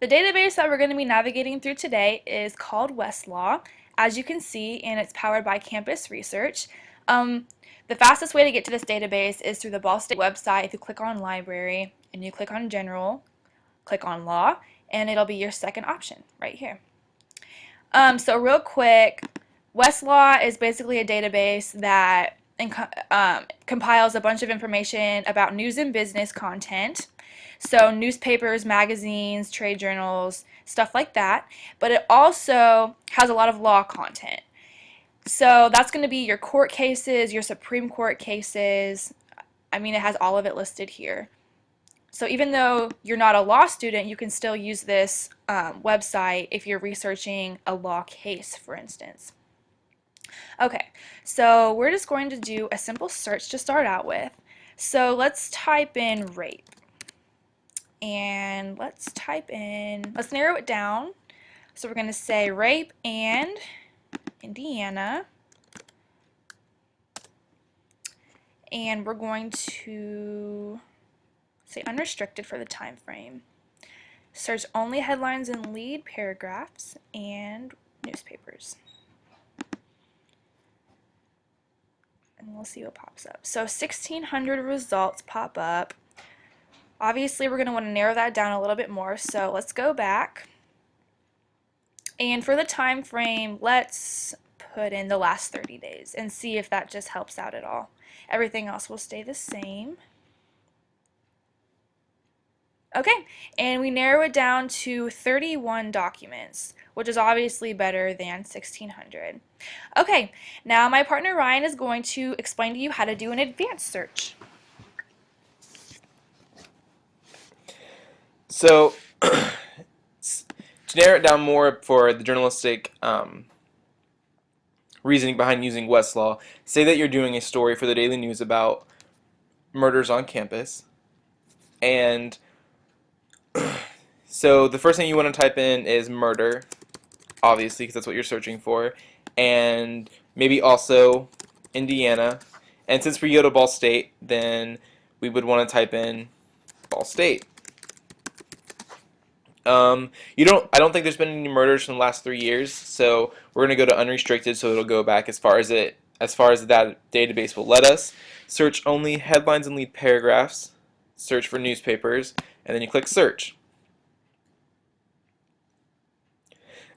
The database that we're going to be navigating through today is called Westlaw, as you can see, and it's powered by Campus Research. The fastest way to get to this database is through the Ball State website. If you click on Library and you click on General, click on Law, and it'll be your second option right here. So real quick, Westlaw is basically a database that compiles a bunch of information about news and business content. So newspapers, magazines, trade journals, stuff like that. But it also has a lot of law content. So that's going to be your court cases, your Supreme Court cases. I mean, it has all of it listed here. So even though you're not a law student, you can still use this website if you're researching a law case, for instance. Okay, so we're just going to do a simple search to start out with. So let's type in rape. And let's narrow it down. So we're going to say rape and Indiana. And we're going to say unrestricted for the time frame. Search only headlines and lead paragraphs and newspapers. And we'll see what pops up. So 1,600 results pop up. Obviously, we're going to want to narrow that down a little bit more, so let's go back. And for the time frame, let's put in the last 30 days and see if that just helps out at all. Everything else will stay the same. Okay, and we narrow it down to 31 documents, which is obviously better than 1,600. Okay, now my partner Ryan is going to explain to you how to do an advanced search. So, to narrow it down more for the journalistic reasoning behind using Westlaw, say that you're doing a story for the Daily News about murders on campus, and so the first thing you want to type in is murder, obviously, because that's what you're searching for, and maybe also Indiana. And since we go to Ball State, then we would want to type in Ball State. I don't think there's been any murders in the last 3 years, so we're gonna go to unrestricted, so it'll go back as far as that database will let us. Search only headlines and lead paragraphs. Search for newspapers, and then you click search.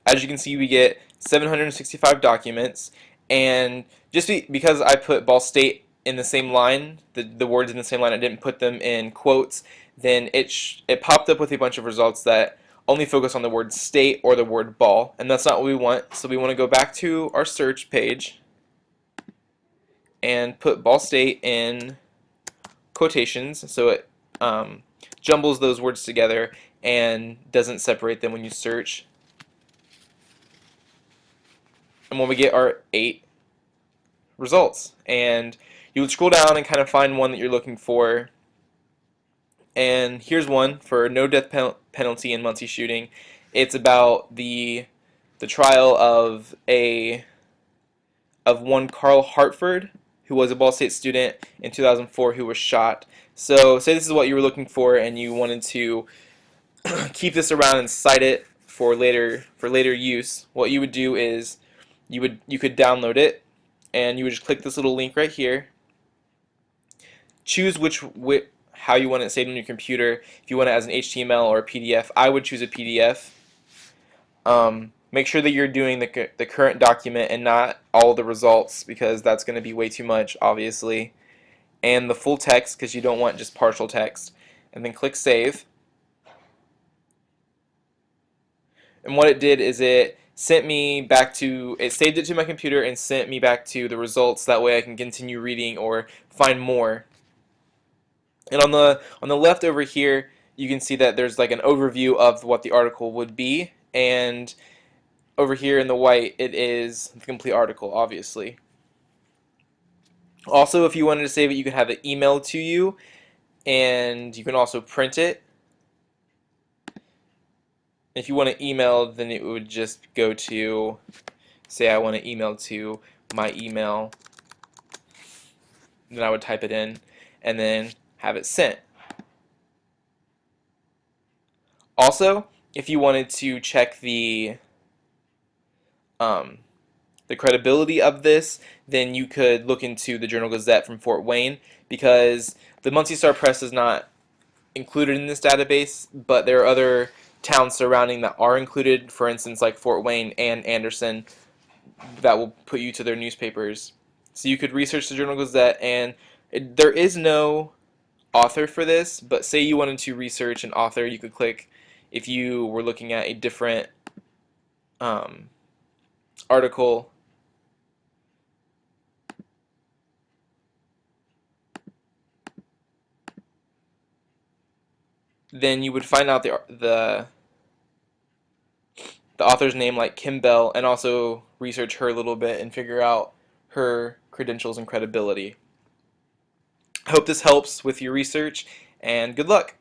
As you can see, we get 765 documents, and just because I put Ball State in the same line, the words in the same line, I didn't put them in quotes, then it popped up with a bunch of results that only focus on the word state or the word ball, and that's not what we want. So we want to go back to our search page and put Ball State in quotations, so it jumbles those words together and doesn't separate them when you search. And when we get our 8 results, and you would scroll down and kind of find one that you're looking for. And here's one for no death penalty in Muncie shooting. It's about the trial of one Carl Hartford, who was a Ball State student in 2004 who was shot. So say this is what you were looking for and you wanted to keep this around and cite it for later use. What you would do is you could download it, and you would just click this little link right here. Choose how you want it saved on your computer. If you want it as an HTML or a PDF, I would choose a PDF. Make sure that you're doing the current document and not all the results, because that's going to be way too much, obviously. And the full text, because you don't want just partial text. And then click Save. And what it did is it saved it to my computer and sent me back to the results. That way I can continue reading or find more. And on the left over here, you can see that there's like an overview of what the article would be, and over here in the white, it is the complete article, obviously. Also, if you wanted to save it, you could have it emailed to you, and you can also print it. If you want to email, then it would just go to, say I want to email to my email, then I would type it in, and then have it sent. Also, if you wanted to check um, the credibility of this, then you could look into the Journal Gazette from Fort Wayne, because the Muncie Star Press is not included in this database, but there are other towns surrounding that are included, for instance, like Fort Wayne and Anderson, that will put you to their newspapers. So you could research the Journal Gazette, and there is no author for this, but say you wanted to research an author, you could click, if you were looking at a different um, article, then you would find out the author's name, like Kim Bell, and also research her a little bit and figure out her credentials and credibility. I hope this helps with your research, and good luck!